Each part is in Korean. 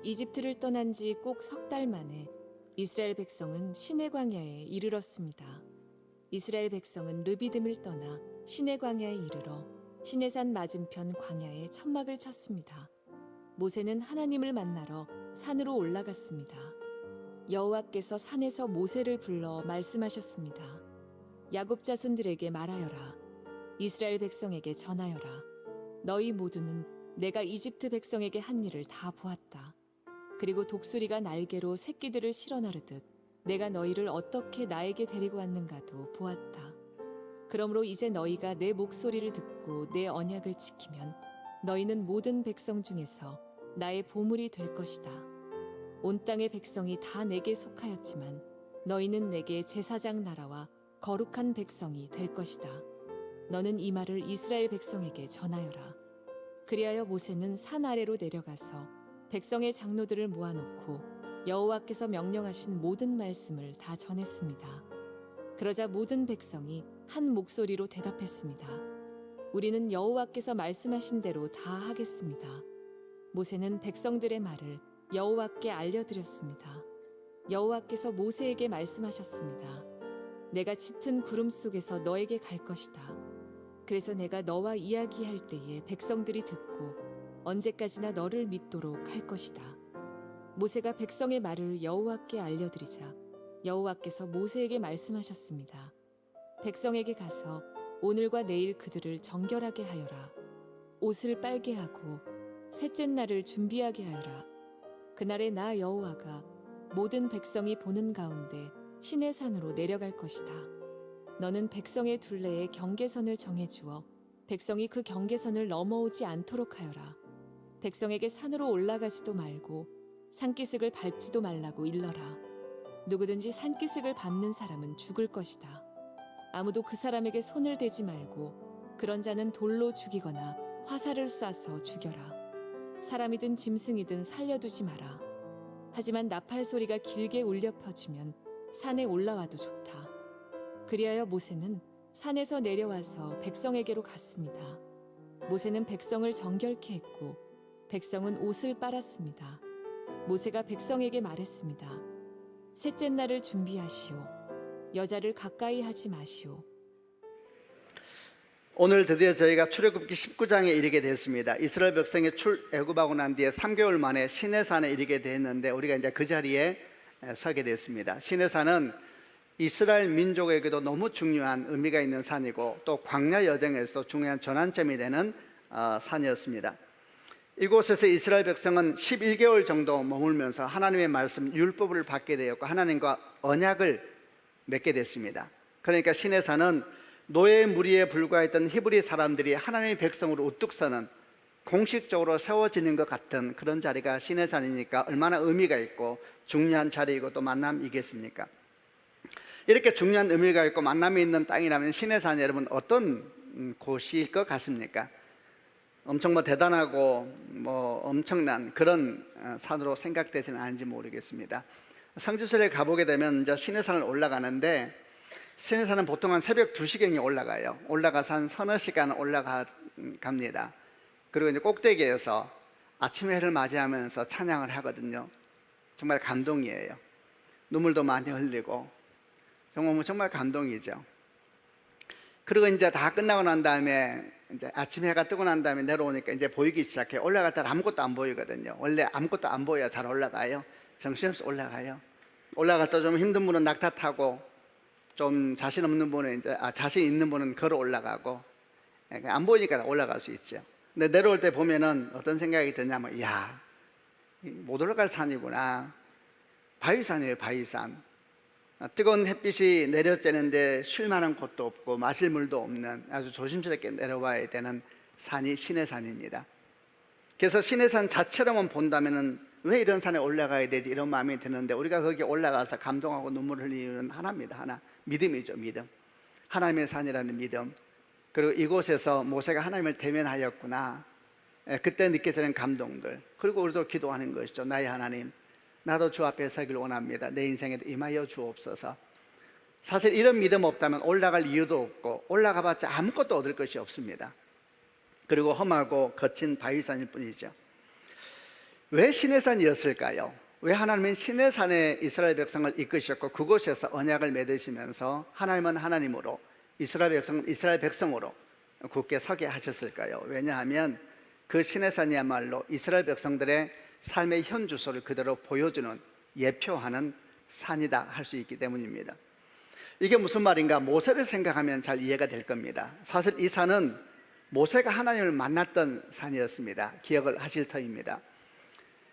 이집트를 떠난 지 꼭 석 달 만에 이스라엘 백성은 시내 광야에 이르렀습니다. 이스라엘 백성은 르비딤을 떠나 시내 광야에 이르러 시내산 맞은편 광야에 천막을 쳤습니다. 모세는 하나님을 만나러 산으로 올라갔습니다. 여호와께서 산에서 모세를 불러 말씀하셨습니다. 야곱 자손들에게 말하여라. 이스라엘 백성에게 전하여라. 너희 모두는 내가 이집트 백성에게 한 일을 다 보았다. 그리고 독수리가 날개로 새끼들을 실어 나르듯 내가 너희를 어떻게 나에게 데리고 왔는가도 보았다. 그러므로 이제 너희가 내 목소리를 듣고 내 언약을 지키면 너희는 모든 백성 중에서 나의 보물이 될 것이다. 온 땅의 백성이 다 내게 속하였지만 너희는 내게 제사장 나라와 거룩한 백성이 될 것이다. 너는 이 말을 이스라엘 백성에게 전하여라. 그리하여 모세는 산 아래로 내려가서 백성의 장로들을 모아놓고 여호와께서 명령하신 모든 말씀을 다 전했습니다. 그러자 모든 백성이 한 목소리로 대답했습니다. 우리는 여호와께서 말씀하신 대로 다 하겠습니다. 모세는 백성들의 말을 여호와께 알려드렸습니다. 여호와께서 모세에게 말씀하셨습니다. 내가 짙은 구름 속에서 너에게 갈 것이다. 그래서 내가 너와 이야기할 때에 백성들이 듣고 언제까지나 너를 믿도록 할 것이다. 모세가 백성의 말을 여호와께 알려드리자 여호와께서 모세에게 말씀하셨습니다. 백성에게 가서 오늘과 내일 그들을 정결하게 하여라. 옷을 빨게 하고 셋째 날을 준비하게 하여라. 그날에 나 여호와가 모든 백성이 보는 가운데 시내 산으로 내려갈 것이다. 너는 백성의 둘레에 경계선을 정해주어 백성이 그 경계선을 넘어오지 않도록 하여라. 백성에게 산으로 올라가지도 말고 산기슭을 밟지도 말라고 일러라. 누구든지 산기슭을 밟는 사람은 죽을 것이다. 아무도 그 사람에게 손을 대지 말고 그런 자는 돌로 죽이거나 화살을 쏴서 죽여라. 사람이든 짐승이든 살려두지 마라. 하지만 나팔 소리가 길게 울려 퍼지면 산에 올라와도 좋다. 그리하여 모세는 산에서 내려와서 백성에게로 갔습니다. 모세는 백성을 정결케 했고 백성은 옷을 빨았습니다. 모세가 백성에게 말했습니다. 셋째 날을 준비하시오. 여자를 가까이 하지 마시오. 오늘 드디어 저희가 출애굽기 19장에 이르게 됐습니다. 이스라엘 백성이 출애굽하고 난 뒤에 3개월 만에 시내산에 이르게 됐는데 우리가 이제 그 자리에 서게 됐습니다. 시내산은 이스라엘 민족에게도 너무 중요한 의미가 있는 산이고 또 광야 여정에서도 중요한 전환점이 되는 산이었습니다. 이곳에서 이스라엘 백성은 11개월 정도 머물면서 하나님의 말씀 율법을 받게 되었고 하나님과 언약을 맺게 됐습니다. 그러니까 시내산은 노예 무리에 불과했던 히브리 사람들이 하나님의 백성으로 우뚝 서는 공식적으로 세워지는 것 같은 그런 자리가 시내산이니까 얼마나 의미가 있고 중요한 자리이고 또 만남이겠습니까? 이렇게 중요한 의미가 있고 만남이 있는 땅이라면 시내산이 여러분 어떤 곳일 것 같습니까? 엄청 대단하고 엄청난 그런 산으로 생각되지는 않은지 모르겠습니다. 성지순례 가보게 되면 이제 시내산을 올라가는데 시내산은 보통 한 새벽 2시경에 올라가요. 올라가서 한 서너 시간 올라갑니다. 그리고 이제 꼭대기에서 아침 해를 맞이하면서 찬양을 하거든요. 정말 감동이에요. 눈물도 많이 흘리고 정말 감동이죠. 그리고 이제 다 끝나고 난 다음에 이제 아침 해가 뜨고 난 다음에 내려오니까 이제 보이기 시작해요. 올라갈 때 아무것도 안 보이거든요. 원래 아무것도 안 보여야 잘 올라가요. 정신없이 올라가요. 올라갈 때 좀 힘든 분은 낙타 타고 좀 자신 없는 분은 자신 있는 분은 걸어 올라가고 안 보이니까 올라갈 수 있죠. 근데 내려올 때 보면은 어떤 생각이 드냐면 이야 못 올라갈 산이구나. 바위산이에요. 바위산. 뜨거운 햇빛이 내려쬐는데 쉴 만한 곳도 없고 마실 물도 없는 아주 조심스럽게 내려와야 되는 산이 시내산입니다. 그래서 시내산 자체로만 본다면은 왜 이런 산에 올라가야 되지 이런 마음이 드는데 우리가 거기 올라가서 감동하고 눈물을 흘리는 이유는 하나입니다. 하나, 믿음이죠. 믿음. 하나님의 산이라는 믿음. 그리고 이곳에서 모세가 하나님을 대면하였구나. 그때 느껴지는 감동들. 그리고 우리도 기도하는 것이죠. 나의 하나님, 나도 주 앞에 서길 원합니다. 내 인생에도 임하여 주옵소서. 사실 이런 믿음 없다면 올라갈 이유도 없고 올라가봤자 아무것도 얻을 것이 없습니다. 그리고 험하고 거친 바위산일 뿐이죠. 왜 시내산이었을까요? 왜 하나님은 시내산에 이스라엘 백성을 이끄셨고 그곳에서 언약을 맺으시면서 하나님은 하나님으로 이스라엘 백성은 이스라엘 백성으로 굳게 서게 하셨을까요? 왜냐하면 그 시내산이야말로 이스라엘 백성들의 삶의 현주소를 그대로 보여주는 예표하는 산이다 할 수 있기 때문입니다. 이게 무슨 말인가? 모세를 생각하면 잘 이해가 될 겁니다. 사실 이 산은 모세가 하나님을 만났던 산이었습니다. 기억을 하실 터입니다.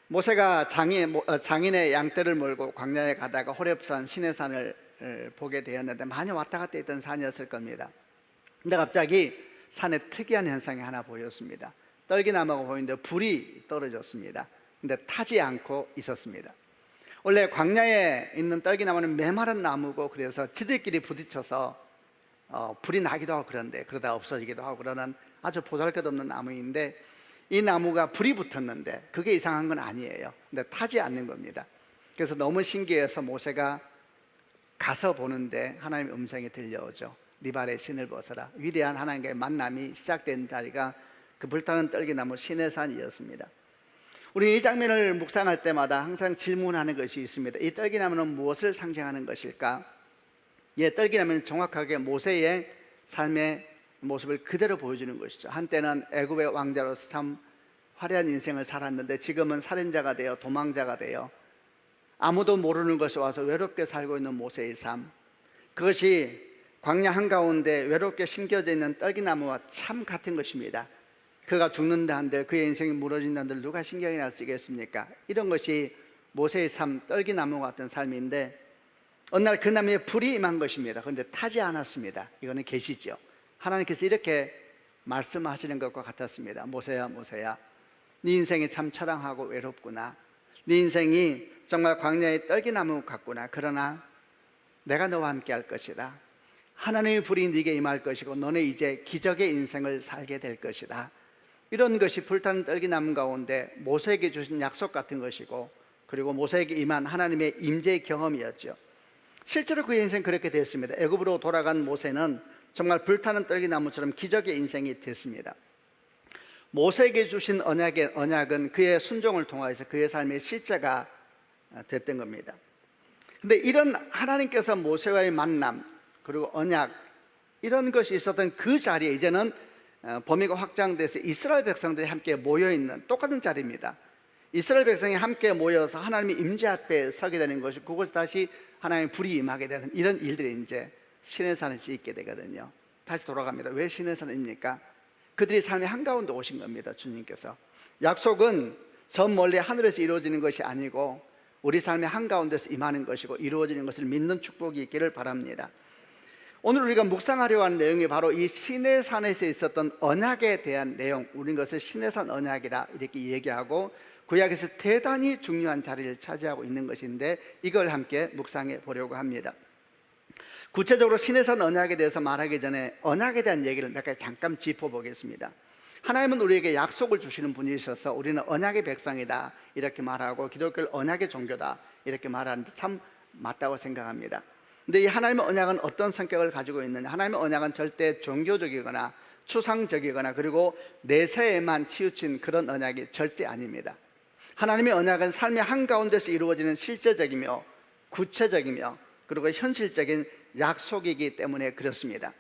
모세가 장인의 양떼를 몰고 광야에 가다가 호렙산 시내산을 보게 되었는데 많이 왔다 갔다 했던 산이었을 겁니다. 근데 갑자기 산에 특이한 현상이 하나 보였습니다. 떨기나무가 보이는데 불이 떨어졌습니다. 근데 타지 않고 있었습니다. 원래 광야에 있는 떨기나무는 메마른 나무고 그래서 지들끼리 부딪혀서 불이 나기도 하고 그런데 그러다 없어지기도 하고 그러는 아주 보잘것없는 나무인데 이 나무가 불이 붙었는데 그게 이상한 건 아니에요. 근데 타지 않는 겁니다. 그래서 너무 신기해서 모세가 가서 보는데 하나님의 음성이 들려오죠. 네 발에 신을 벗어라. 위대한 하나님과의 만남이 시작된 자리가 그 불타는 떨기나무 시내산이었습니다. 우리 이 장면을 묵상할 때마다 항상 질문하는 것이 있습니다. 이 떨기나무는 무엇을 상징하는 것일까? 떨기나무는 정확하게 모세의 삶의 모습을 그대로 보여주는 것이죠. 한때는 애굽의 왕자로서 참 화려한 인생을 살았는데 지금은 살인자가 되어 도망자가 되어 아무도 모르는 것이 와서 외롭게 살고 있는 모세의 삶, 그것이 광야 한가운데 외롭게 심겨져 있는 떨기나무와 참 같은 것입니다. 그가 죽는다 한들 그의 인생이 무너진다 한들 누가 신경이나 쓰겠습니까? 이런 것이 모세의 삶, 떨기나무 같은 삶인데 어느 날 그 나무에 불이 임한 것입니다. 그런데 타지 않았습니다. 이거는 계시죠. 하나님께서 이렇게 말씀하시는 것과 같았습니다. 모세야 모세야, 네 인생이 참 처량하고 외롭구나. 네 인생이 정말 광야의 떨기나무 같구나. 그러나 내가 너와 함께 할 것이다. 하나님의 불이 네게 임할 것이고 너는 이제 기적의 인생을 살게 될 것이다. 이런 것이 불타는 떨기나무 가운데 모세에게 주신 약속 같은 것이고 그리고 모세에게 임한 하나님의 임재의 경험이었죠. 실제로 그의 인생 그렇게 됐습니다. 애굽으로 돌아간 모세는 정말 불타는 떨기나무처럼 기적의 인생이 됐습니다. 모세에게 주신 언약은 그의 순종을 통하여서 그의 삶의 실제가 됐던 겁니다. 근데 이런 하나님께서 모세와의 만남 그리고 언약 이런 것이 있었던 그 자리에 이제는 범위가 확장돼서 이스라엘 백성들이 함께 모여있는 똑같은 자리입니다. 이스라엘 백성이 함께 모여서 하나님의 임재 앞에 서게 되는 것이 그곳에 다시 하나님의 불이 임하게 되는 이런 일들이 이제 시내산에서 있게 되거든요. 다시 돌아갑니다. 왜 시내산입니까? 그들이 삶의 한가운데 오신 겁니다. 주님께서. 약속은 저 멀리 하늘에서 이루어지는 것이 아니고 우리 삶의 한가운데서 임하는 것이고 이루어지는 것을 믿는 축복이 있기를 바랍니다. 오늘 우리가 묵상하려고 하는 내용이 바로 이 시내산에서 있었던 언약에 대한 내용, 우리는 것을 시내산 언약이라 이렇게 얘기하고 구약에서 대단히 중요한 자리를 차지하고 있는 것인데 이걸 함께 묵상해 보려고 합니다. 구체적으로 시내산 언약에 대해서 말하기 전에 언약에 대한 얘기를 몇 가지 잠깐 짚어보겠습니다. 하나님은 우리에게 약속을 주시는 분이셔서 우리는 언약의 백성이다 이렇게 말하고 기독교를 언약의 종교다 이렇게 말하는데 참 맞다고 생각합니다. 근데 이 하나님의 언약은 어떤 성격을 가지고 있느냐? 하나님의 언약은 절대 종교적이거나 추상적이거나 그리고 내세에만 치우친 그런 언약이 절대 아닙니다. 하나님의 언약은 삶의 한가운데서 이루어지는 실제적이며 구체적이며 그리고 현실적인 약속이기 때문에 그렇습니다.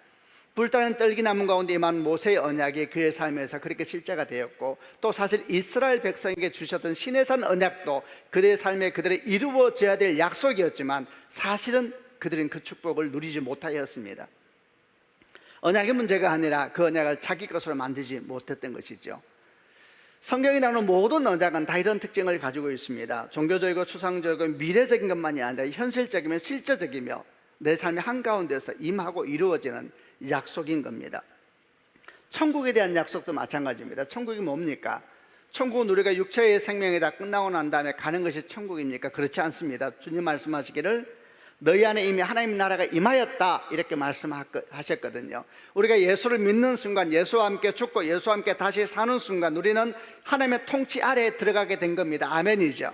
불타는 떨기나무 가운데 임한 모세의 언약이 그의 삶에서 그렇게 실제가 되었고 또 사실 이스라엘 백성에게 주셨던 시내산 언약도 그들의 삶에 그들이 이루어져야 될 약속이었지만 사실은 그들은 그 축복을 누리지 못하였습니다. 언약의 문제가 아니라 그 언약을 자기 것으로 만들지 못했던 것이죠. 성경이 나오는 모든 언약은 다 이런 특징을 가지고 있습니다. 종교적이고 추상적이고 미래적인 것만이 아니라 현실적이며 실제적이며 내 삶의 한가운데서 임하고 이루어지는 약속인 겁니다. 천국에 대한 약속도 마찬가지입니다. 천국이 뭡니까? 천국은 우리가 육체의 생명이 다 끝나고 난 다음에 가는 것이 천국입니까? 그렇지 않습니다. 주님 말씀하시기를 너희 안에 이미 하나님 나라가 임하였다 이렇게 말씀하셨거든요. 우리가 예수를 믿는 순간 예수와 함께 죽고 예수와 함께 다시 사는 순간 우리는 하나님의 통치 아래에 들어가게 된 겁니다. 아멘이죠.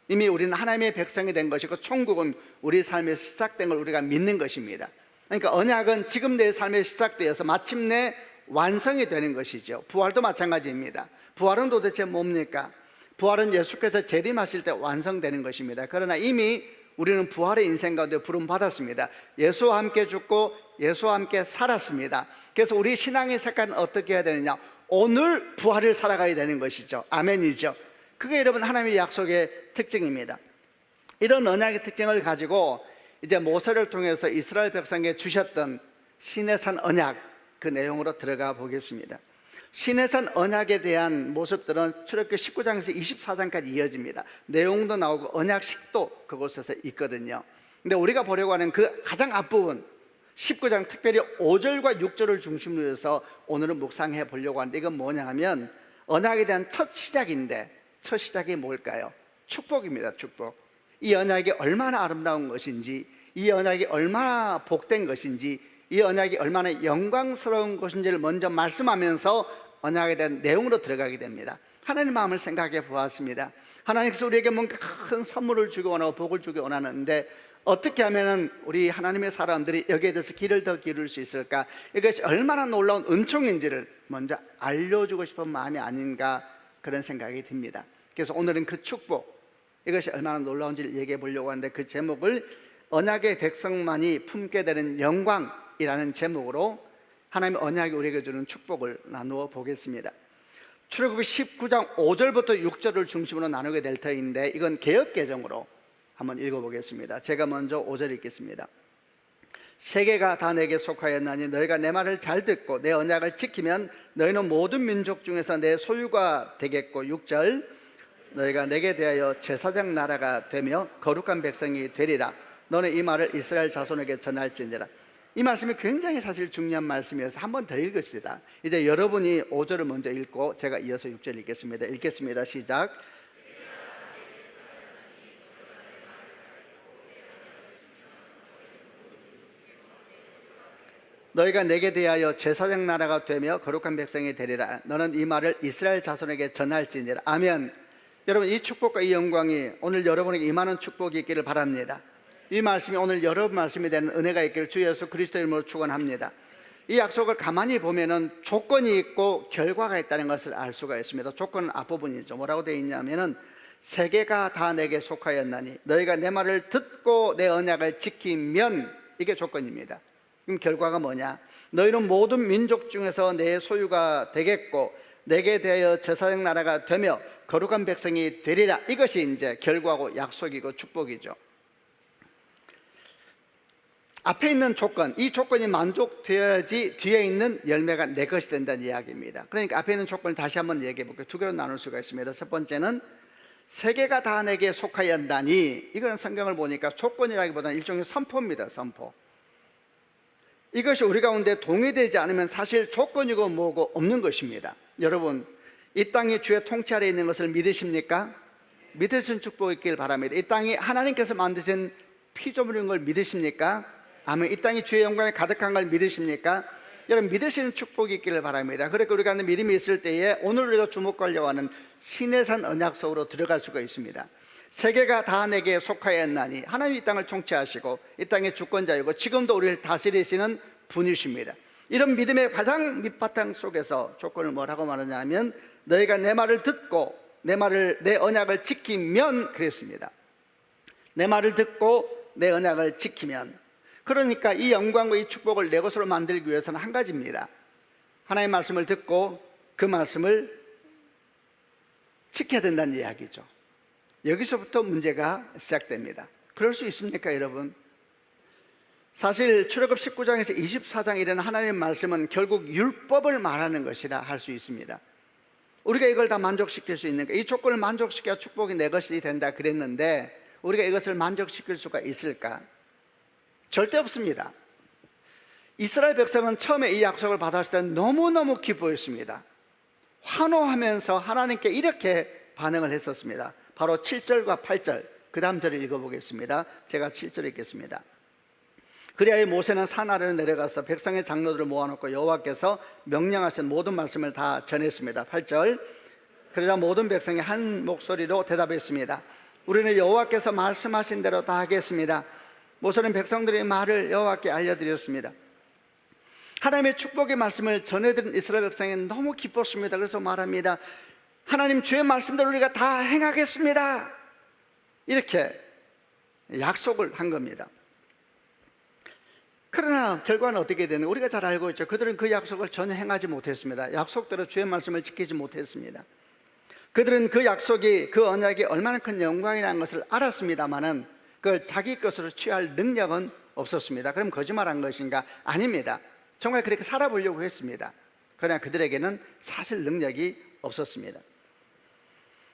이미 우리는 하나님의 백성이 된 것이고 천국은 우리 삶에 시작된 걸 우리가 믿는 것입니다. 그러니까 언약은 지금 내 삶에 시작되어서 마침내 완성이 되는 것이죠. 부활도 마찬가지입니다. 부활은 도대체 뭡니까? 부활은 예수께서 재림하실 때 완성되는 것입니다. 그러나 이미 우리는 부활의 인생 가운데 부름받았습니다. 예수와 함께 죽고 예수와 함께 살았습니다. 그래서 우리 신앙의 색깔은 어떻게 해야 되느냐? 오늘 부활을 살아가야 되는 것이죠. 아멘이죠. 그게 여러분 하나님의 약속의 특징입니다. 이런 언약의 특징을 가지고 이제 모세를 통해서 이스라엘 백성에게 주셨던 시내산 언약, 그 내용으로 들어가 보겠습니다. 시내산 언약에 대한 모습들은 출애굽기 19장에서 24장까지 이어집니다. 내용도 나오고 언약식도 그곳에서 있거든요. 근데 우리가 보려고 하는 그 가장 앞부분 19장, 특별히 5절과 6절을 중심으로 해서 오늘은 묵상해 보려고 하는데, 이건 뭐냐 하면 언약에 대한 첫 시작인데, 첫 시작이 뭘까요? 축복입니다. 축복. 이 언약이 얼마나 아름다운 것인지, 이 언약이 얼마나 복된 것인지, 이 언약이 얼마나 영광스러운 것인지를 먼저 말씀하면서 언약에 대한 내용으로 들어가게 됩니다. 하나님의 마음을 생각해 보았습니다. 하나님께서 우리에게 뭔가 큰 선물을 주기 원하고 복을 주기 원하는데, 어떻게 하면 우리 하나님의 사람들이 여기에 대해서 귀를 더 기울일 수 있을까? 이것이 얼마나 놀라운 은총인지를 먼저 알려주고 싶은 마음이 아닌가, 그런 생각이 듭니다. 그래서 오늘은 그 축복, 이것이 얼마나 놀라운지를 얘기해 보려고 하는데, 그 제목을 언약의 백성만이 품게 되는 영광이라는 제목으로 하나님의 언약이 우리에게 주는 축복을 나누어 보겠습니다. 출애굽기 19장 5절부터 6절을 중심으로 나누게 될 터인데, 이건 개역개정으로 한번 읽어보겠습니다. 제가 먼저 5절 읽겠습니다. 세계가 다 내게 속하였나니 너희가 내 말을 잘 듣고 내 언약을 지키면 너희는 모든 민족 중에서 내 소유가 되겠고, 6절 너희가 내게 대하여 제사장 나라가 되며 거룩한 백성이 되리라. 너는 이 말을 이스라엘 자손에게 전할지니라. 이 말씀이 굉장히 사실 중요한 말씀이어서 한 번 더 읽읍시다. 이제 여러분이 5절을 먼저 읽고 제가 이어서 6절 읽겠습니다. 읽겠습니다. 시작. 너희가 내게 대하여 제사장 나라가 되며 거룩한 백성이 되리라. 너는 이 말을 이스라엘 자손에게 전할지니라. 아멘. 여러분, 이 축복과 이 영광이 오늘 여러분에게 임하는 축복이 있기를 바랍니다. 이 말씀이 오늘 여러분 말씀이 되는 은혜가 있기를 주 예수 그리스도 이름으로 축원합니다. 이 약속을 가만히 보면은 조건이 있고 결과가 있다는 것을 알 수가 있습니다. 조건은 앞부분이죠. 뭐라고 되어 있냐면은 세계가 다 내게 속하였나니 너희가 내 말을 듣고 내 언약을 지키면, 이게 조건입니다. 그럼 결과가 뭐냐? 너희는 모든 민족 중에서 내 소유가 되겠고 내게 대하여 제사장 나라가 되며 거룩한 백성이 되리라. 이것이 이제 결과고 약속이고 축복이죠. 앞에 있는 조건, 이 조건이 만족되어야지 뒤에 있는 열매가 내 것이 된다는 이야기입니다. 그러니까 앞에 있는 조건을 다시 한번 얘기해 볼게요. 두 개로 나눌 수가 있습니다. 첫 번째는 세계가 다 내게 속하였다니, 이거는 성경을 보니까 조건이라기보다는 일종의 선포입니다. 선포. 이것이 우리 가운데 동의되지 않으면 사실 조건이고 뭐고 없는 것입니다. 여러분, 이 땅이 주의 통치 아래 있는 것을 믿으십니까? 믿으신 축복이 있길 바랍니다. 이 땅이 하나님께서 만드신 피조물인 걸 믿으십니까? 아멘. 이 땅이 주의 영광에 가득한 걸 믿으십니까? 여러분, 믿으시는 축복이 있기를 바랍니다. 그러니까 우리가 믿음이 있을 때에 오늘 우리가 주목하려고 하는 시내산 언약 속으로 들어갈 수가 있습니다. 세계가 다 내게 속하였나니, 하나님이 이 땅을 통치하시고 이 땅의 주권자이고 지금도 우리를 다스리시는 분이십니다. 이런 믿음의 가장 밑바탕 속에서 조건을 뭐라고 말하냐면 너희가 내 말을 듣고 내 언약을 지키면, 그랬습니다. 내 말을 듣고 내 언약을 지키면. 그러니까 이 영광과 이 축복을 내 것으로 만들기 위해서는 한 가지입니다. 하나님의 말씀을 듣고 그 말씀을 지켜야 된다는 이야기죠. 여기서부터 문제가 시작됩니다. 그럴 수 있습니까, 여러분? 사실 출애굽 19장에서 24장 이르는 하나님의 말씀은 결국 율법을 말하는 것이라 할 수 있습니다. 우리가 이걸 다 만족시킬 수 있는가? 이 조건을 만족시켜야 축복이 내 것이 된다 그랬는데 우리가 이것을 만족시킬 수가 있을까? 절대 없습니다. 이스라엘 백성은 처음에 이 약속을 받았을 때 너무너무 기뻐했습니다. 환호하면서 하나님께 이렇게 반응을 했었습니다. 바로 7절과 8절, 그 다음 절을 읽어보겠습니다. 제가 7절 읽겠습니다. 그리하여 모세는 산 아래로 내려가서 백성의 장로들을 모아놓고 여호와께서 명령하신 모든 말씀을 다 전했습니다. 8절, 그러자 모든 백성이 한 목소리로 대답했습니다. 우리는 여호와께서 말씀하신 대로 다 하겠습니다. 모세는 백성들의 말을 여호와께 알려드렸습니다. 하나님의 축복의 말씀을 전해드린 이스라엘 백성이 너무 기뻤습니다. 그래서 말합니다. 하나님 주의 말씀대로 우리가 다 행하겠습니다. 이렇게 약속을 한 겁니다. 그러나 결과는 어떻게 되는, 우리가 잘 알고 있죠. 그들은 그 약속을 전혀 행하지 못했습니다. 약속대로 주의 말씀을 지키지 못했습니다. 그들은 그 약속이, 그 언약이 얼마나 큰 영광이라는 것을 알았습니다마는 그걸 자기 것으로 취할 능력은 없었습니다. 그럼 거짓말한 것인가? 아닙니다. 정말 그렇게 살아보려고 했습니다. 그러나 그들에게는 사실 능력이 없었습니다.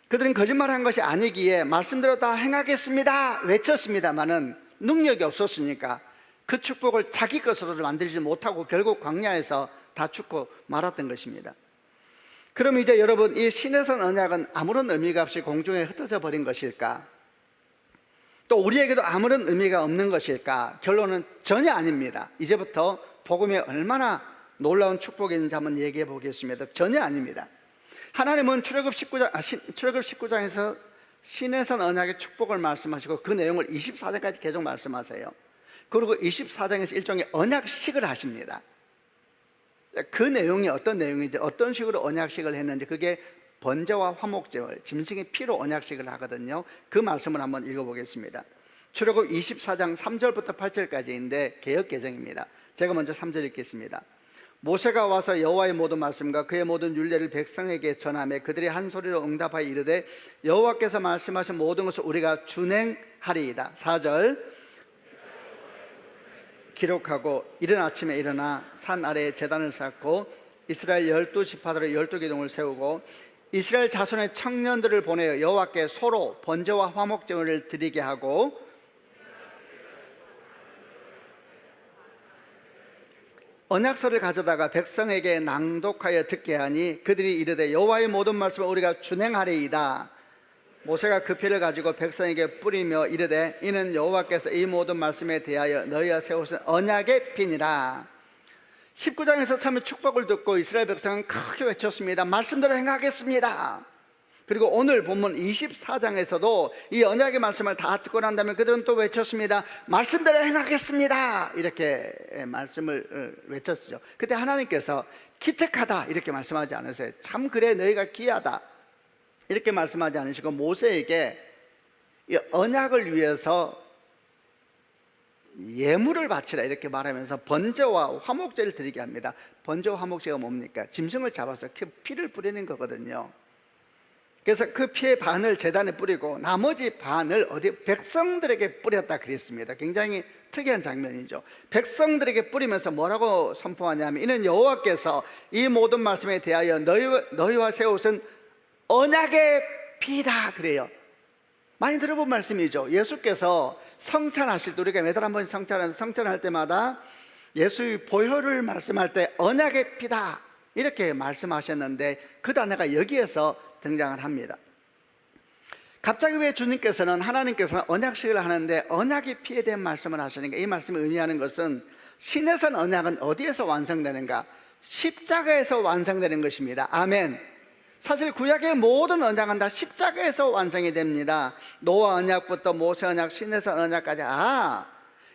그들은 거짓말한 것이 아니기에 말씀대로 다 행하겠습니다 외쳤습니다마는 능력이 없었으니까 그 축복을 자기 것으로 만들지 못하고 결국 광야에서 다 죽고 말았던 것입니다. 그럼 이제 여러분, 이 시내산 언약은 아무런 의미가 없이 공중에 흩어져 버린 것일까? 또 우리에게도 아무런 의미가 없는 것일까? 결론은 전혀 아닙니다. 이제부터 복음이 얼마나 놀라운 축복이 있는지 한번 얘기해 보겠습니다. 전혀 아닙니다. 하나님은 출애굽 19장에서 시내산 언약의 축복을 말씀하시고 그 내용을 24장까지 계속 말씀하세요. 그리고 24장에서 일종의 언약식을 하십니다. 그 내용이 어떤 내용인지, 어떤 식으로 언약식을 했는지, 그게 번제와 화목제물, 짐승의 피로 언약식을 하거든요. 그 말씀을 한번 읽어보겠습니다. 출애굽 24장 3절부터 8절까지인데 개역개정입니다. 제가 먼저 3절 읽겠습니다. 모세가 와서 여호와의 모든 말씀과 그의 모든 율례를 백성에게 전하며 그들이 한 소리로 응답하여 이르되 여호와께서 말씀하신 모든 것을 우리가 준행하리이다. 4절 기록하고 이른 아침에 일어나 산 아래에 제단을 쌓고 이스라엘 12지파들의 12기둥을 세우고 이스라엘 자손의 청년들을 보내어 여호와께 소로 번제와 화목제물을 드리게 하고 언약서를 가져다가 백성에게 낭독하여 듣게 하니 그들이 이르되 여호와의 모든 말씀을 우리가 준행하리이다. 모세가 그 피를 가지고 백성에게 뿌리며 이르되 이는 여호와께서 이 모든 말씀에 대하여 너희와 세우신 언약의 피니라. 19장에서 처음에 축복을 듣고 이스라엘 백성은 크게 외쳤습니다. 말씀대로 행하겠습니다. 그리고 오늘 본문 24장에서도 이 언약의 말씀을 다 듣고 난 다음에 그들은 또 외쳤습니다. 말씀대로 행하겠습니다. 이렇게 말씀을 외쳤죠. 그때 하나님께서 기특하다 이렇게 말씀하지 않으세요. 참 그래 너희가 귀하다 이렇게 말씀하지 않으시고 모세에게 이 언약을 위해서 예물을 바치라 이렇게 말하면서 번제와 화목제를 드리게 합니다. 번제와 화목제가 뭡니까? 짐승을 잡아서 피를 뿌리는 거거든요. 그래서 그 피의 반을 제단에 뿌리고 나머지 반을 어디 백성들에게 뿌렸다 그랬습니다. 굉장히 특이한 장면이죠. 백성들에게 뿌리면서 뭐라고 선포하냐면 이는 여호와께서 이 모든 말씀에 대하여 너희와 세우신 언약의 피다 그래요. 많이 들어본 말씀이죠. 예수께서 성찬하실 때 우리가 매달 한 번 성찬할 때마다 예수의 보혈을 말씀할 때 언약의 피다 이렇게 말씀하셨는데 그 단어가 여기에서 등장을 합니다. 갑자기 왜 주님께서는 하나님께서는 언약식을 하는데 언약의 피에 대한 말씀을 하시는가? 이 말씀을 의미하는 것은 시내산 언약은 어디에서 완성되는가? 십자가에서 완성되는 것입니다. 아멘. 사실 구약의 모든 언약은 다 십자가에서 완성이 됩니다. 노아 언약부터 모세 언약, 시내산 언약까지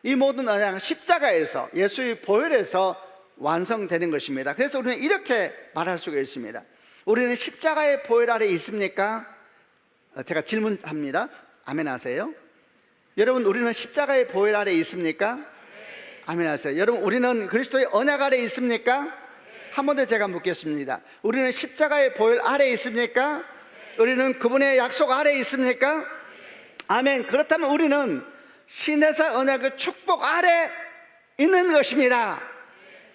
이 모든 언약은 십자가에서 예수의 보혈에서 완성되는 것입니다. 그래서 우리는 이렇게 말할 수가 있습니다. 우리는 십자가의 보혈 아래 있습니까? 제가 질문합니다. 아멘 하세요. 여러분 우리는 십자가의 보혈 아래 있습니까? 아멘 하세요. 여러분 우리는 그리스도의 언약 아래 있습니까? 한 번 더 제가 묻겠습니다. 우리는 십자가의 보혈 아래 있습니까? 우리는 그분의 약속 아래 있습니까? 아멘. 그렇다면 우리는 시내산 언약의 축복 아래 있는 것입니다.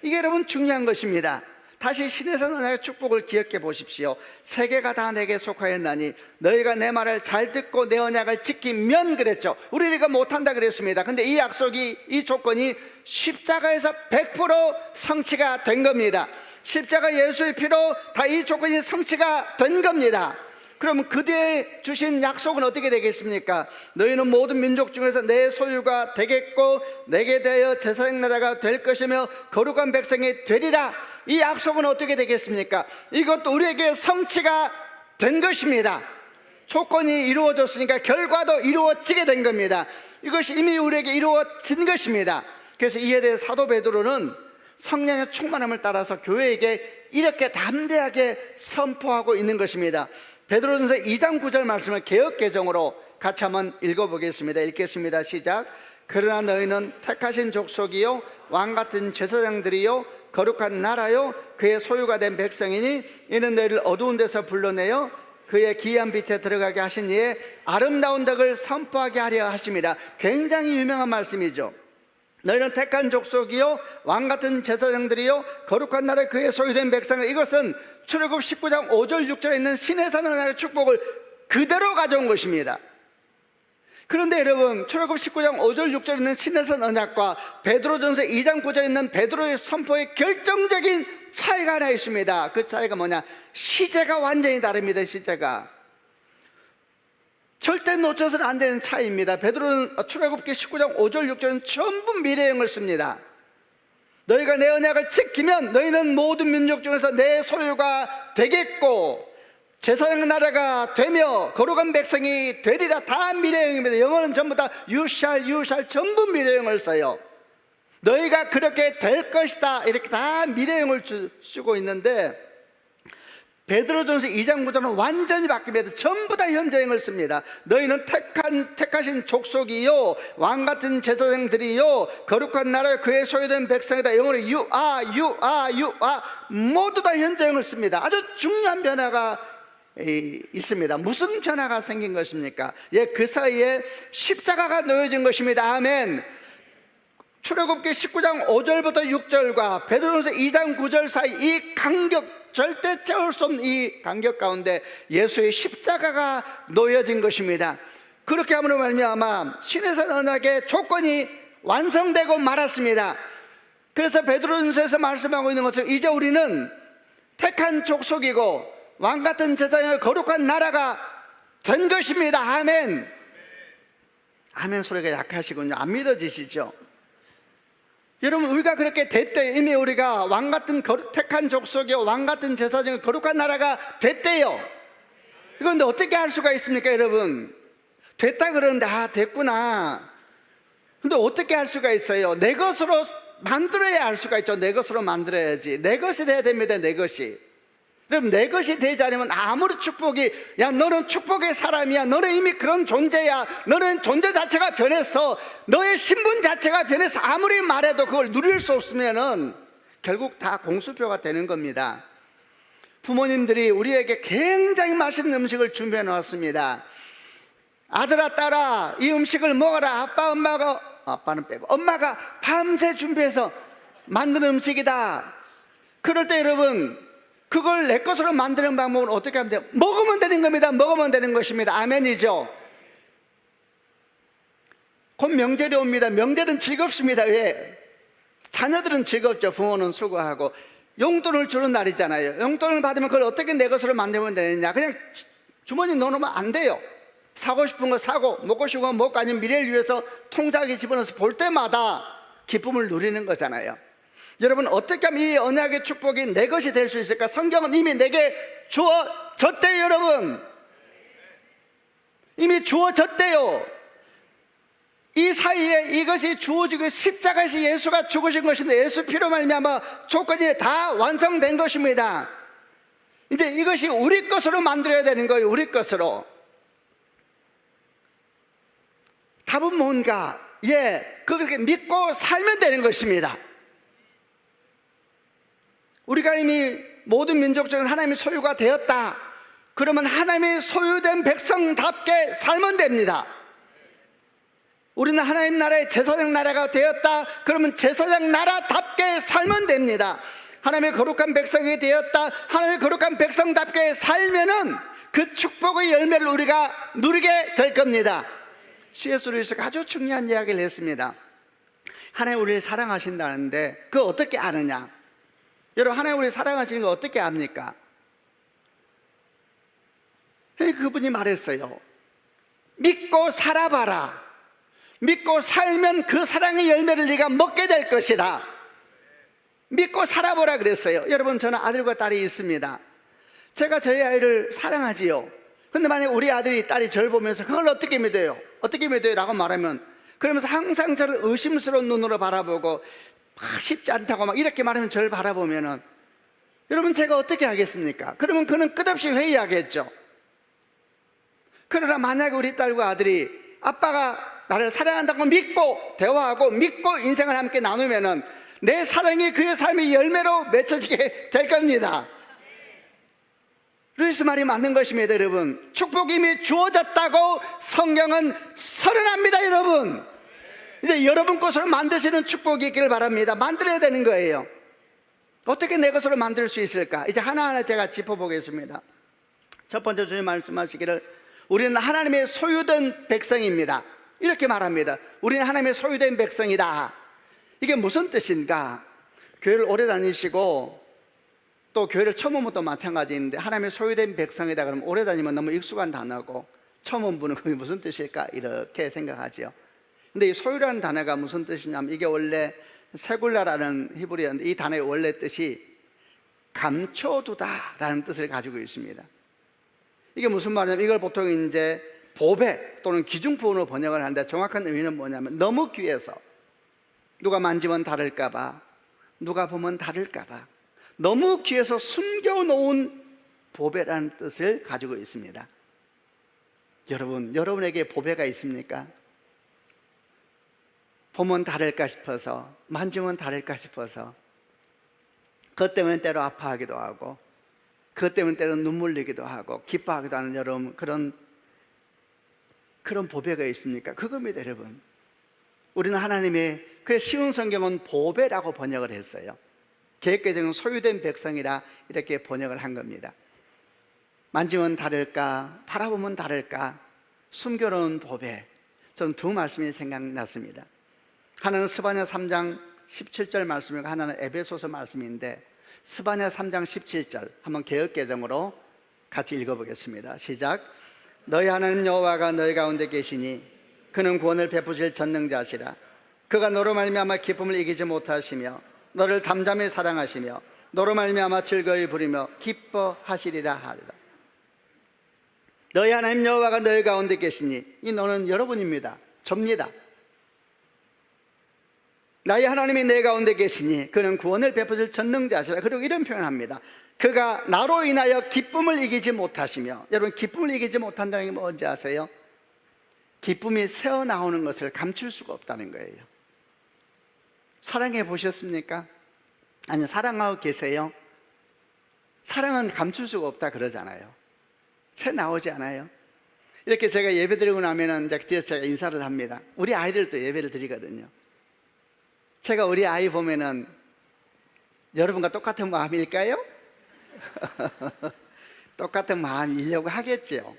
이게 여러분 중요한 것입니다. 다시 시내산 언약의 축복을 기억해 보십시오. 세계가 다 내게 속하였나니 너희가 내 말을 잘 듣고 내 언약을 지키면 그랬죠. 우리가 못한다 그랬습니다. 근데 이 약속이, 이 조건이 십자가에서 100% 성취가 된 겁니다. 십자가 예수의 피로 다 이 조건이 성취가 된 겁니다. 그럼 그 뒤에 주신 약속은 어떻게 되겠습니까? 너희는 모든 민족 중에서 내 소유가 되겠고 내게 대하여 제사장 나라가 될 것이며 거룩한 백성이 되리라. 이 약속은 어떻게 되겠습니까? 이것도 우리에게 성취가 된 것입니다. 조건이 이루어졌으니까 결과도 이루어지게 된 겁니다. 이것이 이미 우리에게 이루어진 것입니다. 그래서 이에 대해 사도 베드로는 성령의 충만함을 따라서 교회에게 이렇게 담대하게 선포하고 있는 것입니다. 베드로전서 2장 9절 말씀을 개역개정으로 같이 한번 읽어보겠습니다. 읽겠습니다. 시작. 그러나 너희는 택하신 족속이요 왕같은 제사장들이요 거룩한 나라요 그의 소유가 된 백성이니 이는 너희를 어두운 데서 불러내어 그의 기이한 빛에 들어가게 하신 이의 아름다운 덕을 선포하게 하려 하십니다. 굉장히 유명한 말씀이죠. 너희는 택한 족속이요 왕같은 제사장들이요 거룩한 나라의 그의 소유된 백성. 이것은 출애굽 19장 5절 6절에 있는 시내산 언약의 축복을 그대로 가져온 것입니다. 그런데 여러분, 출애굽 19장 5절 6절에 있는 시내산 언약과 베드로전서 2장 9절에 있는 베드로의 선포의 결정적인 차이가 하나 있습니다. 그 차이가 뭐냐? 시제가 완전히 다릅니다. 시제가 절대 놓쳐서는 안 되는 차이입니다. 베드로는 출애굽기 19장 5절 6절은 전부 미래형을 씁니다. 너희가 내 언약을 지키면 너희는 모든 민족 중에서 내 소유가 되겠고 제사장 나라가 되며 거룩한 백성이 되리라. 다 미래형입니다. 영어는 전부 다 you shall 전부 미래형을 써요. 너희가 그렇게 될 것이다 이렇게 다 미래형을 쓰고 있는데 베드로전서 2장 9절은 완전히 바뀝니다. 전부 다 현재형을 씁니다. 너희는 택하신 족속이요 왕같은 제사장들이요 거룩한 나라에 그의 소유된 백성이다. 영어로 you are 모두 다 현재형을 씁니다. 아주 중요한 변화가 있습니다. 무슨 변화가 생긴 것입니까? 그 사이에 십자가가 놓여진 것입니다. 아멘. 출애굽기 19장 5절부터 6절과 베드로전서 2장 9절 사이 이 간격, 절대 채울 수 없는 이 간격 가운데 예수의 십자가가 놓여진 것입니다. 그렇게 함으로 말미암아 시내산 언약의 조건이 완성되고 말았습니다. 그래서 베드로전서에서 말씀하고 있는 것처럼 이제 우리는 택한 족속이고 왕같은 제사장의 거룩한 나라가 된 것입니다. 아멘. 아멘 소리가 약하시군요. 안 믿어지시죠? 여러분, 우리가 그렇게 됐대요. 이미 우리가 왕같은 택한 족속이요 왕같은 제사장의 거룩한 나라가 됐대요. 이건데 어떻게 할 수가 있습니까? 여러분, 됐다 그러는데 됐구나. 근데 어떻게 할 수가 있어요? 내 것으로 만들어야 할 수가 있죠. 내 것으로 만들어야지. 내 것이 돼야 됩니다. 내 것이. 여러분, 내 것이 되지 않으면 아무리 축복이, 야 너는 축복의 사람이야, 너는 이미 그런 존재야, 너는 존재 자체가 변했어, 너의 신분 자체가 변해서 아무리 말해도 그걸 누릴 수 없으면은 결국 다 공수표가 되는 겁니다. 부모님들이 우리에게 굉장히 맛있는 음식을 준비해 놓았습니다. 아들아 딸아 이 음식을 먹어라. 아빠는 빼고 엄마가 밤새 준비해서 만든 음식이다. 그럴 때 여러분, 그걸 내 것으로 만드는 방법은 어떻게 하면 돼요? 먹으면 되는 겁니다. 먹으면 되는 것입니다. 아멘이죠. 곧 명절이 옵니다. 명절은 즐겁습니다. 왜? 자녀들은 즐겁죠. 부모는 수고하고. 용돈을 주는 날이잖아요. 용돈을 받으면 그걸 어떻게 내 것으로 만들면 되느냐? 그냥 주머니 넣어놓으면 안 돼요. 사고 싶은 거 사고 먹고 싶은 거 먹고 아니면 미래를 위해서 통장에 집어넣어서 볼 때마다 기쁨을 누리는 거잖아요. 여러분, 어떻게 하면 이 언약의 축복이 내 것이 될 수 있을까? 성경은 이미 내게 주어졌대요. 여러분, 이미 주어졌대요. 이 사이에 이것이 주어지고 십자가에서 예수가 죽으신 것인데 예수 피로 말미암아 조건이 다 완성된 것입니다. 이제 이것이 우리 것으로 만들어야 되는 거예요. 우리 것으로. 답은 뭔가? 그렇게 믿고 살면 되는 것입니다. 우리가 이미 모든 민족 중에 하나님의 소유가 되었다. 그러면 하나님의 소유된 백성답게 살면 됩니다. 우리는 하나님 나라의 제사장 나라가 되었다. 그러면 제사장 나라답게 살면 됩니다. 하나님의 거룩한 백성이 되었다. 하나님의 거룩한 백성답게 살면은 그 축복의 열매를 우리가 누리게 될 겁니다. C.S. 루이스가 아주 중요한 이야기를 했습니다. 하나님 우리를 사랑하신다는데 그거 어떻게 아느냐? 여러분, 하나님 우리를 사랑하시는 거 어떻게 압니까? 그분이 말했어요. 믿고 살아봐라. 믿고 살면 그 사랑의 열매를 네가 먹게 될 것이다. 믿고 살아보라 그랬어요. 여러분, 저는 아들과 딸이 있습니다. 제가 저희 아이를 사랑하지요. 근데 만약 우리 아들이 딸이 저를 보면서 그걸 어떻게 믿어요? 어떻게 믿어요? 라고 말하면, 그러면서 항상 저를 의심스러운 눈으로 바라보고 쉽지 않다고 막 이렇게 말하면 저를 바라보면은 여러분 제가 어떻게 하겠습니까? 그러면 그는 끝없이 회의하겠죠. 그러나 만약에 우리 딸과 아들이 아빠가 나를 사랑한다고 믿고 대화하고 믿고 인생을 함께 나누면은 내 사랑이 그의 삶의 열매로 맺혀지게 될 겁니다. 루이스 말이 맞는 것입니다, 여러분. 축복이 이미 주어졌다고 성경은 선언합니다, 여러분. 이제 여러분 것으로 만드시는 축복이 있기를 바랍니다. 만들어야 되는 거예요. 어떻게 내 것으로 만들 수 있을까? 이제 하나하나 제가 짚어보겠습니다. 첫 번째, 주님 말씀하시기를 우리는 하나님의 소유된 백성입니다, 이렇게 말합니다. 우리는 하나님의 소유된 백성이다. 이게 무슨 뜻인가? 교회를 오래 다니시고 또 교회를 처음 오면 또 마찬가지인데, 하나님의 소유된 백성이다 그러면 오래 다니면 너무 익숙한 단어고 처음 온 분은 그게 무슨 뜻일까 이렇게 생각하죠. 근데 이 소유라는 단어가 무슨 뜻이냐면, 이게 원래 세굴라라는 히브리어인데 이 단어의 원래 뜻이 감춰두다라는 뜻을 가지고 있습니다. 이게 무슨 말이냐면, 이걸 보통 이제 보배 또는 기중부원으로 번역을 하는데 정확한 의미는 뭐냐면, 너무 귀해서 누가 만지면 다를까봐, 누가 보면 다를까봐 너무 귀해서 숨겨놓은 보배라는 뜻을 가지고 있습니다. 여러분, 여러분에게 보배가 있습니까? 보면 다를까 싶어서, 만지면 다를까 싶어서, 그것 때문에 때로 아파하기도 하고, 그것 때문에 때로 눈물 흘리기도 하고 기뻐하기도 하는 여러분, 그런 보배가 있습니까? 그겁니다, 여러분. 우리는 하나님의, 그래서 쉬운 성경은 보배라고 번역을 했어요. 개역개정은 소유된 백성이라 이렇게 번역을 한 겁니다. 만지면 다를까, 바라보면 다를까, 숨겨놓은 보배. 저는 두 말씀이 생각났습니다. 하나는 스바냐 3장 17절 말씀이고 하나는 에베소서 말씀인데, 스바냐 3장 17절 한번 개역개정으로 같이 읽어보겠습니다. 시작. 너희 하나님 여호와가 너희 가운데 계시니 그는 구원을 베푸실 전능자시라. 그가 너로 말미암아 기쁨을 이기지 못하시며 너를 잠잠히 사랑하시며 너로 말미암아 즐거이 부리며 기뻐하시리라 하리라. 너희 하나님 여호와가 너희 가운데 계시니, 이 너는 여러분입니다. 접니다. 나의 하나님이 내 가운데 계시니 그는 구원을 베푸실 전능자시라. 그리고 이런 표현을 합니다. 그가 나로 인하여 기쁨을 이기지 못하시며. 여러분, 기쁨을 이기지 못한다는 게 뭔지 아세요? 기쁨이 새어나오는 것을 감출 수가 없다는 거예요. 사랑해 보셨습니까? 아니, 사랑하고 계세요? 사랑은 감출 수가 없다 그러잖아요. 새 나오지 않아요? 이렇게 제가 예배 드리고 나면은 이제 뒤에서 제가 인사를 합니다. 우리 아이들도 예배를 드리거든요. 제가 우리 아이 보면은 여러분과 똑같은 마음일까요? 똑같은 마음이려고 하겠죠.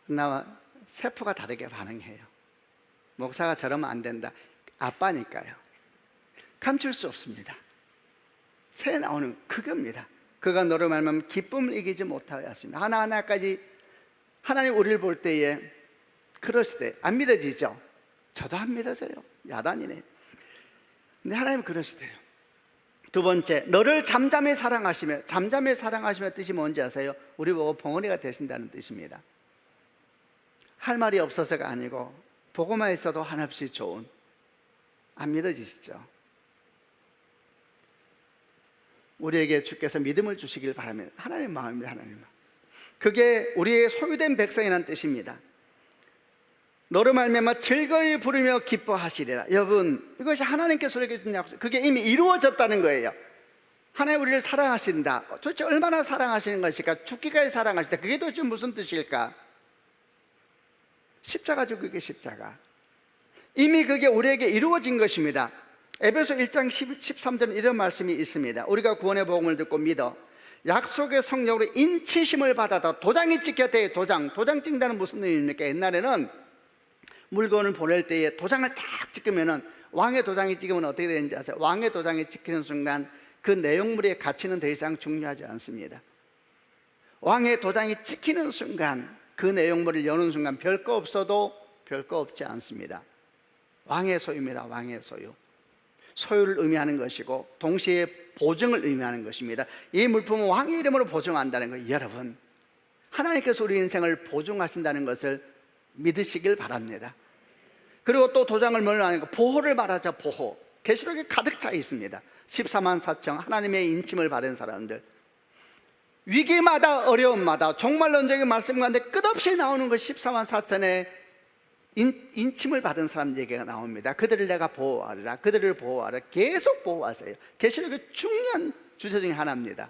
그러나 세포가 다르게 반응해요. 목사가 저러면 안 된다. 아빠니까요. 감출 수 없습니다. 새 나오는 그겁니다. 그가 너로 말하면 기쁨을 이기지 못하였습니다. 하나하나까지 하나님 우리를 볼 때에 그러실 때 안 믿어지죠? 저도 안 믿어져요. 야단이네. 근데 하나님은 그러시대요. 두 번째, 너를 잠잠히 사랑하시며. 잠잠히 사랑하시며 뜻이 뭔지 아세요? 우리 보고 벙어리가 되신다는 뜻입니다. 할 말이 없어서가 아니고 보고만 있어도 한없이 좋은. 안 믿어지시죠? 우리에게 주께서 믿음을 주시길 바라면, 하나님의 마음입니다. 하나님 마음. 그게 우리의 소유된 백성이라는 뜻입니다. 너로 말미암아 즐거이 부르며 기뻐하시리라. 여러분, 이것이 하나님께서 우리에게 준 약속, 그게 이미 이루어졌다는 거예요. 하나님 우리를 사랑하신다. 도대체 얼마나 사랑하시는 것일까? 죽기까지 사랑하신다. 그게 도대체 무슨 뜻일까? 십자가죠. 그게 십자가. 이미 그게 우리에게 이루어진 것입니다. 에베소 1장 13절에 이런 말씀이 있습니다. 우리가 구원의 복음을 듣고 믿어 약속의 성령으로 인치심을 받아다. 도장이 찍혔대요. 도장 찍는다는 무슨 의미입니까? 옛날에는 물건을 보낼 때에 도장을 딱 찍으면은, 왕의 도장이 찍으면 어떻게 되는지 아세요? 왕의 도장이 찍히는 순간 그 내용물의 가치는 더 이상 중요하지 않습니다. 왕의 도장이 찍히는 순간, 그 내용물을 여는 순간 별거 없어도 별거 없지 않습니다. 왕의 소유입니다. 왕의 소유. 소유를 의미하는 것이고 동시에 보증을 의미하는 것입니다. 이 물품은 왕의 이름으로 보증한다는 거예요. 여러분, 하나님께서 우리 인생을 보증하신다는 것을 믿으시길 바랍니다. 그리고 또 도장을 뭘로 하는 거? 보호를 말하자. 보호. 계시록에 가득 차 있습니다. 14만 4천 하나님의 인침을 받은 사람들, 위기마다 어려움마다 종말론적인 말씀 가운데 끝없이 나오는 그 14만 4천의 인침을 받은 사람 얘기가 나옵니다. 그들을 내가 보호하리라, 그들을 보호하라, 계속 보호하세요. 계시록의 중요한 주제 중에 하나입니다.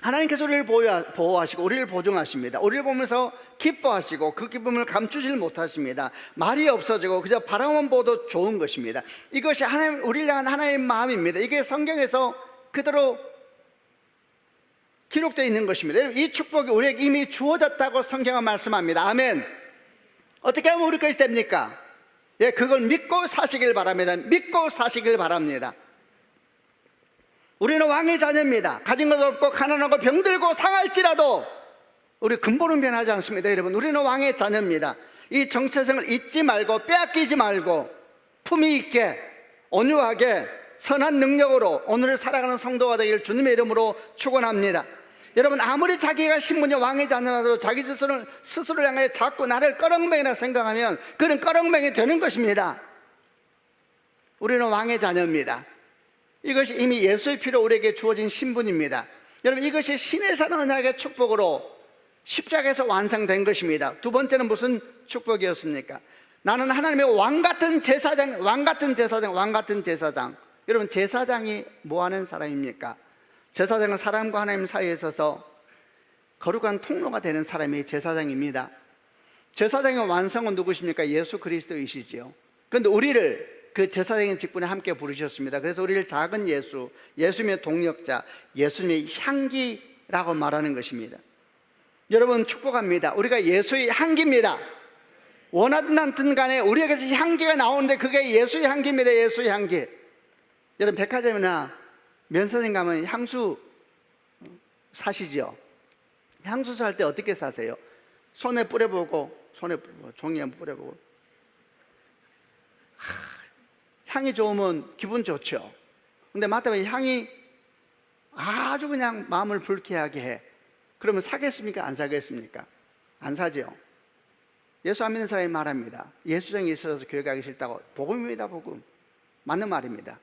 하나님께서 우리를 보호하시고 우리를 보증하십니다. 우리를 보면서 기뻐하시고 그 기쁨을 감추질 못하십니다. 말이 없어지고 그저 바라만 보도 좋은 것입니다. 이것이 하나님, 우리를 향한 하나님의 마음입니다. 이게 성경에서 그대로 기록되어 있는 것입니다. 이 축복이 우리에게 이미 주어졌다고 성경은 말씀합니다. 아멘. 어떻게 하면 우리 것이 됩니까? 예, 그걸 믿고 사시길 바랍니다. 믿고 사시길 바랍니다. 우리는 왕의 자녀입니다. 가진 것 없고 가난하고 병들고 상할지라도 우리 근본은 변하지 않습니다. 여러분, 우리는 왕의 자녀입니다. 이 정체성을 잊지 말고 빼앗기지 말고 품위 있게 온유하게 선한 능력으로 오늘을 살아가는 성도가 되기를 주님의 이름으로 축원합니다. 여러분, 아무리 자기가 신분이 왕의 자녀라도 자기 스스로를 향해 자꾸 나를 꺼렁뱅이라 생각하면 그는 꺼렁뱅이 되는 것입니다. 우리는 왕의 자녀입니다. 이것이 이미 예수의 피로 우리에게 주어진 신분입니다. 여러분, 이것이 신의 산 언약의 축복으로 십자가에서 완성된 것입니다. 두 번째는 무슨 축복이었습니까? 나는 하나님의 왕같은 제사장, 왕같은 제사장, 왕같은 제사장. 여러분, 제사장이 뭐 하는 사람입니까? 제사장은 사람과 하나님 사이에 있어서 거룩한 통로가 되는 사람이 제사장입니다. 제사장의 완성은 누구십니까? 예수 그리스도이시지요. 그런데 우리를 그 제사장의 직분에 함께 부르셨습니다. 그래서 우리를 작은 예수, 예수님의 동력자, 예수님의 향기라고 말하는 것입니다. 여러분, 축복합니다. 우리가 예수의 향기입니다. 원하든 않든 간에 우리에게서 향기가 나오는데 그게 예수의 향기입니다. 예수의 향기. 여러분, 백화점이나 면세점 가면 향수 사시죠? 향수 살 때 어떻게 사세요? 손에 뿌려보고, 종이에 뿌려보고. 향이 좋으면 기분 좋죠. 근데 마땅히 향이 아주 그냥 마음을 불쾌하게 해. 그러면 사겠습니까? 안 사겠습니까? 안 사죠. 예수 안 믿는 사람이 말합니다. 예수정이 있어서 교회 가기 싫다고. 복음입니다, 복음. 맞는 말입니다.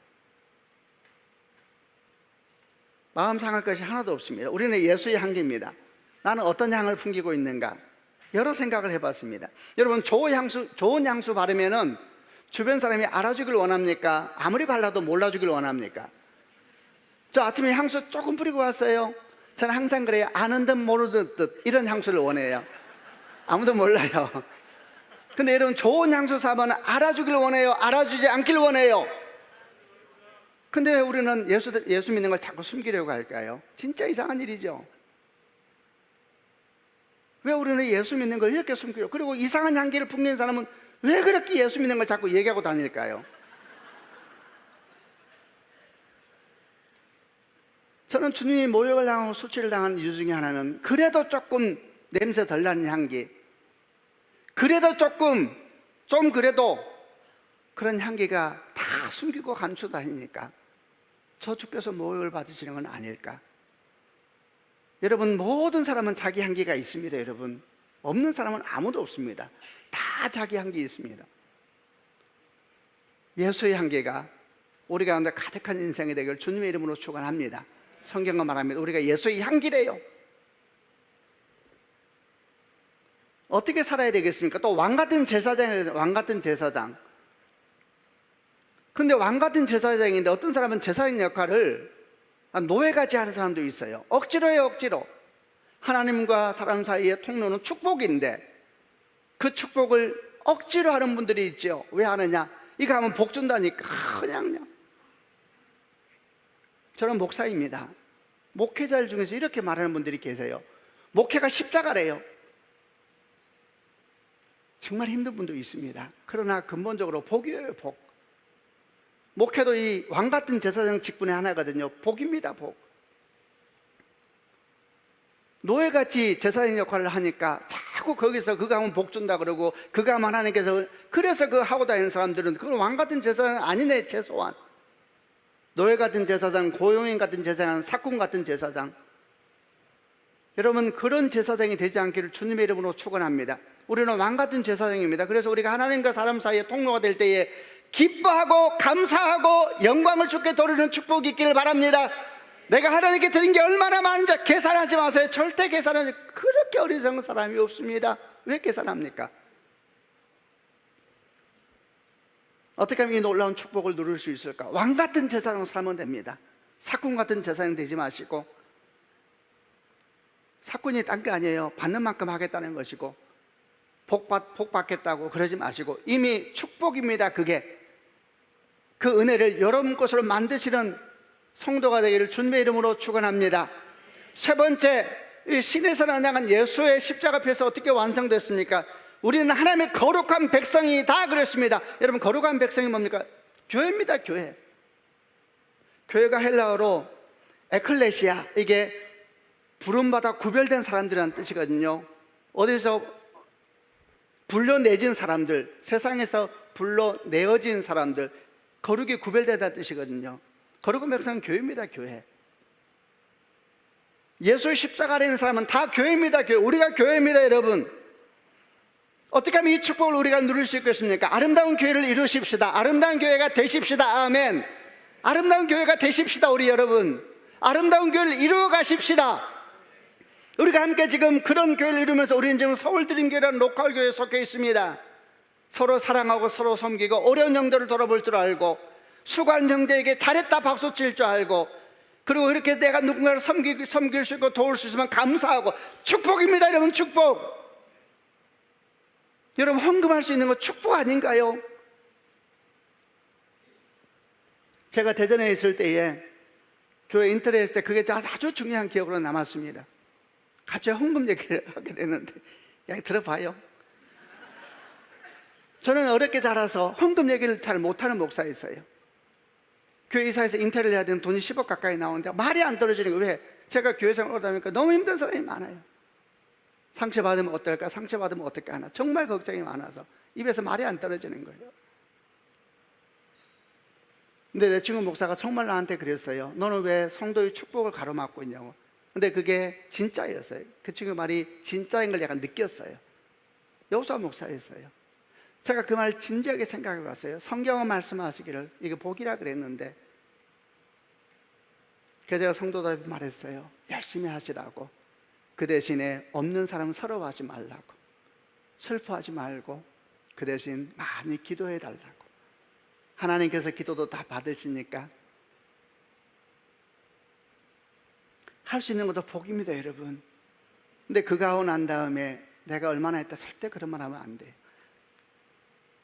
마음 상할 것이 하나도 없습니다. 우리는 예수의 향기입니다. 나는 어떤 향을 풍기고 있는가? 여러 생각을 해봤습니다. 여러분, 좋은 향수 바르면은 주변 사람이 알아주길 원합니까? 아무리 발라도 몰라주길 원합니까? 저 아침에 향수 조금 뿌리고 왔어요. 저는 항상 그래요. 아는 듯 모르는 듯 이런 향수를 원해요. 아무도 몰라요. 근데 여러분, 좋은 향수 사면 알아주길 원해요? 알아주지 않길 원해요? 근데 왜 우리는 예수 믿는 걸 자꾸 숨기려고 할까요? 진짜 이상한 일이죠. 왜 우리는 예수 믿는 걸 이렇게 숨기려고, 그리고 이상한 향기를 풍기는 사람은 왜 그렇게 예수 믿는 걸 자꾸 얘기하고 다닐까요? 저는 주님이 모욕을 당하고 수치를 당한 이유 중에 하나는 그래도 조금 냄새 덜 나는 향기, 그래도 좀 그래도 그런 향기가 다 숨기고 감추고 다니니까 저 주께서 모욕을 받으시는 건 아닐까? 여러분, 모든 사람은 자기 향기가 있습니다. 여러분, 없는 사람은 아무도 없습니다. 다 자기 향기 있습니다. 예수의 향기가 우리 가운데 가득한 인생이 되길 주님의 이름으로 축원합니다. 성경은 말합니다. 우리가 예수의 향기래요. 어떻게 살아야 되겠습니까? 또 왕같은 제사장이에요. 왕같은 제사장. 근데 왕같은 제사장인데 어떤 사람은 제사장 역할을 노예같이 하는 사람도 있어요. 억지로 해요, 억지로. 하나님과 사람 사이의 통로는 축복인데 그 축복을 억지로 하는 분들이 있죠. 왜 하느냐? 이거 하면 복 준다니까 그냥. 저는 목사입니다. 목회자들 중에서 이렇게 말하는 분들이 계세요. 목회가 십자가래요. 정말 힘든 분도 있습니다. 그러나 근본적으로 복이에요, 복. 목회도 이 왕같은 제사장 직분의 하나거든요. 복입니다, 복. 노예같이 제사장 역할을 하니까 자꾸 거기서 그거 하면 복 준다 그러고 그거 하면 하나님께서, 그래서 그거 하고 다니는 사람들은 그건 왕같은 제사장 아니네, 최소한. 노예 같은 제사장, 고용인 같은 제사장, 사꾼 같은 제사장. 여러분, 그런 제사장이 되지 않기를 주님의 이름으로 축원합니다. 우리는 왕같은 제사장입니다. 그래서 우리가 하나님과 사람 사이의 통로가 될 때에 기뻐하고 감사하고 영광을 주께 돌리는 축복이 있기를 바랍니다. 내가 하나님께 드린 게 얼마나 많은지 계산하지 마세요. 절대 계산하지. 그렇게 어리석은 사람이 없습니다. 왜 계산합니까? 어떻게 하면 이 놀라운 축복을 누릴 수 있을까? 왕 같은 제사장으로 살면 됩니다. 사꾼 같은 제사장 되지 마시고, 사꾼이 딴 게 아니에요. 받는 만큼 하겠다는 것이고, 복 받겠다고 그러지 마시고, 이미 축복입니다. 그게 그 은혜를 여러분 것으로 만드시는 성도가 되기를 주님의 이름으로 축원합니다. 세 번째, 이 신에서 나타난 예수의 십자가표에서 어떻게 완성됐습니까? 우리는 하나님의 거룩한 백성이다 그랬습니다. 여러분, 거룩한 백성이 뭡니까? 교회입니다. 교회. 교회가 헬라어로 에클레시아, 이게 부름받아 구별된 사람들이라는 뜻이거든요. 어디서 불러내진 사람들, 세상에서 불러내어진 사람들, 거룩이 구별되다는 뜻이거든요. 거룩한 백성은 교회입니다. 교회. 예수의 십자가 아래 있는 사람은 다 교회입니다. 교회. 우리가 교회입니다. 여러분, 어떻게 하면 이 축복을 우리가 누릴 수 있겠습니까? 아름다운 교회를 이루십시다. 아름다운 교회가 되십시다. 아멘. 아름다운 교회가 되십시다. 우리 여러분, 아름다운 교회를 이루어 가십시다. 우리가 함께 지금 그런 교회를 이루면서 우리는 지금 서울드림교회라는 로컬 교회에 속해 있습니다. 서로 사랑하고 서로 섬기고, 어려운 형제를 돌아볼 줄 알고, 수고한 형제에게 잘했다 박수 칠 줄 알고, 그리고 그렇게 내가 누군가를 섬길 수 있고 도울 수 있으면 감사하고, 축복입니다. 여러분, 축복. 여러분, 헌금할 수 있는 거 축복 아닌가요? 제가 대전에 있을 때에 교회 인터넷 했을 때 그게 아주 중요한 기억으로 남았습니다. 갑자기 헌금 얘기를 하게 됐는데, 그냥 들어봐요. 저는 어렵게 자라서 헌금 얘기를 잘 못하는 목사였어요. 교회 이사에서 인테리어를 해야 되는 돈이 10억 가까이 나오는데 말이 안 떨어지는 거예요. 왜? 제가 교회 생활을 하다 보니까 너무 힘든 사람이 많아요. 상처받으면 어떨까? 상처받으면 어떨까 하나, 정말 걱정이 많아서 입에서 말이 안 떨어지는 거예요. 근데 내 친구 목사가 정말 나한테 그랬어요. 너는 왜 성도의 축복을 가로막고 있냐고. 근데 그게 진짜였어요. 그 친구 말이 진짜인 걸 약간 느꼈어요. 여호수아 목사였어요. 제가 그 말 진지하게 생각해 봤어요. 성경은 말씀하시기를 이게 복이라 그랬는데, 그래서 제가 성도들한테 말했어요. 열심히 하시라고. 그 대신에 없는 사람은 서러워하지 말라고, 슬퍼하지 말고 그 대신 많이 기도해 달라고. 하나님께서 기도도 다 받으시니까 할 수 있는 것도 복입니다. 여러분. 근데 그거 하고 난 다음에 내가 얼마나 했다, 절대 그런 말 하면 안 돼요.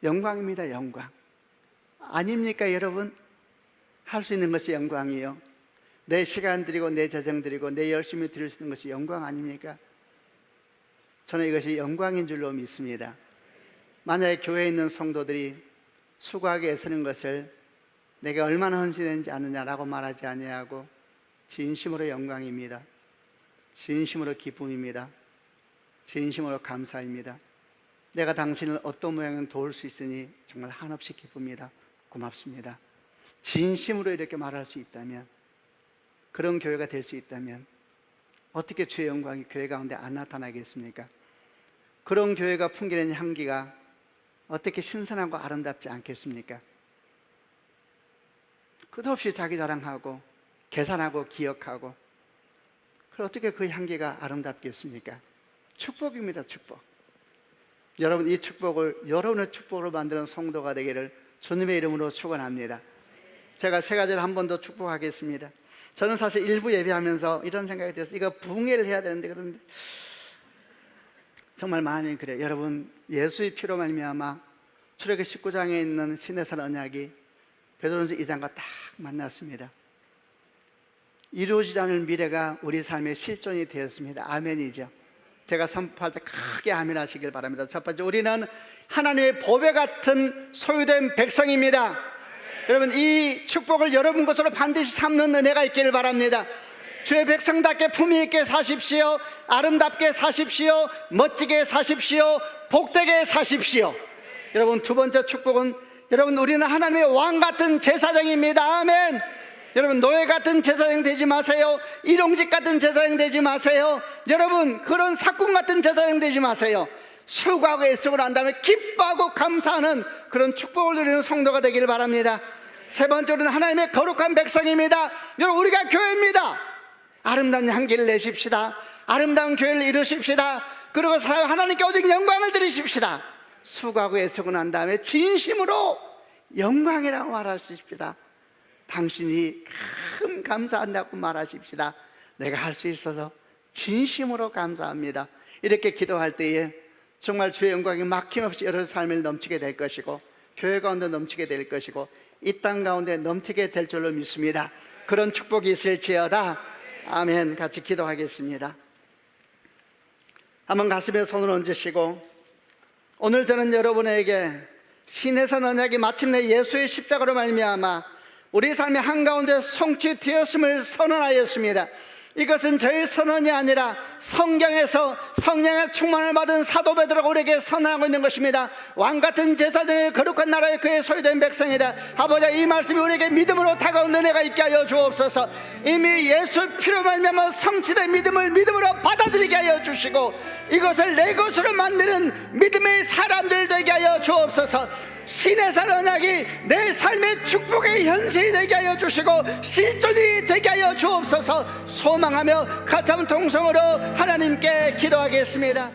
영광입니다. 영광 아닙니까? 여러분, 할 수 있는 것이 영광이요. 내 시간 드리고 내 재정 드리고 내 열심히 드릴 수 있는 것이 영광 아닙니까? 저는 이것이 영광인 줄로 믿습니다. 만약에 교회에 있는 성도들이 수고하게 애쓰는 것을 내가 얼마나 헌신했는지 아느냐라고 말하지 아니하고, 진심으로 영광입니다. 진심으로 기쁨입니다. 진심으로 감사입니다. 내가 당신을 어떤 모양은 도울 수 있으니 정말 한없이 기쁩니다. 고맙습니다. 진심으로 이렇게 말할 수 있다면, 그런 교회가 될 수 있다면 어떻게 주의 영광이 교회 가운데 안 나타나겠습니까? 그런 교회가 풍기는 향기가 어떻게 신선하고 아름답지 않겠습니까? 끝없이 자기 자랑하고 계산하고 기억하고, 그럼 어떻게 그 향기가 아름답겠습니까? 축복입니다. 축복. 여러분, 이 축복을 여러분의 축복으로 만드는 성도가 되기를 주님의 이름으로 축원합니다. 제가 세 가지를 한 번 더 축복하겠습니다. 저는 사실 일부 예배하면서 이런 생각이 들었어요. 이거 부흥회를 해야 되는데, 그런데 정말 마음이 그래요. 여러분, 예수의 피로 말미암아 출애굽기 19장에 있는 시내산 언약이 베드로전서 2장과 딱 만났습니다. 이루어지지 않을 미래가 우리 삶의 실존이 되었습니다. 아멘이죠. 제가 선포할 때 크게 아멘 하시길 바랍니다. 첫 번째, 우리는 하나님의 보배 같은 소유된 백성입니다. 여러분, 이 축복을 여러분 것으로 반드시 삼는 은혜가 있기를 바랍니다. 주의 백성답게 품위 있게 사십시오. 아름답게 사십시오. 멋지게 사십시오. 복되게 사십시오. 여러분, 두 번째 축복은, 여러분, 우리는 하나님의 왕 같은 제사장입니다. 아멘. 여러분, 노예 같은 제사장 되지 마세요. 일용직 같은 제사장 되지 마세요. 여러분, 그런 사꾼 같은 제사장 되지 마세요. 수고하고 애쓰고 난 다음에 기뻐하고 감사하는 그런 축복을 누리는 성도가 되기를 바랍니다. 세 번째로는 하나님의 거룩한 백성입니다. 여러분, 우리가 교회입니다. 아름다운 향기를 내십시다. 아름다운 교회를 이루십시다. 그리고 하나님께 오직 영광을 드리십시다. 수고하고 애쓰고 난 다음에 진심으로 영광이라고 말하십시다. 당신이 큰 감사한다고 말하십시다. 내가 할 수 있어서 진심으로 감사합니다. 이렇게 기도할 때에 정말 주의 영광이 막힘없이 여러 삶을 넘치게 될 것이고, 교회 가운데 넘치게 될 것이고, 이 땅 가운데 넘치게 될 줄로 믿습니다. 그런 축복이 있을지어다. 아멘. 같이 기도하겠습니다. 한번 가슴에 손을 얹으시고, 오늘 저는 여러분에게 신에서 언약이 마침내 예수의 십자가로 말미암아 우리 삶의 한가운데 성취되었음을 선언하였습니다. 이것은 저의 선언이 아니라 성경에서 성령의 충만을 받은 사도 베드로가 우리에게 선언하고 있는 것입니다. 왕같은 제사장의 거룩한 나라의 그의 소유된 백성이다. 아버지, 이 말씀이 우리에게 믿음으로 다가온 은혜가 있게 하여 주옵소서. 이미 예수 피로 말미암아 성취된 믿음을 믿음으로 받아들이게 하여 주시고, 이것을 내 것으로 만드는 믿음의 사람들 되게 하여 주옵소서. 신의 산 언약이 내 삶의 축복의 현실이 되게 하여 주시고 실존이 되게 하여 주옵소서. 소망하며 가참 통성으로 하나님께 기도하겠습니다.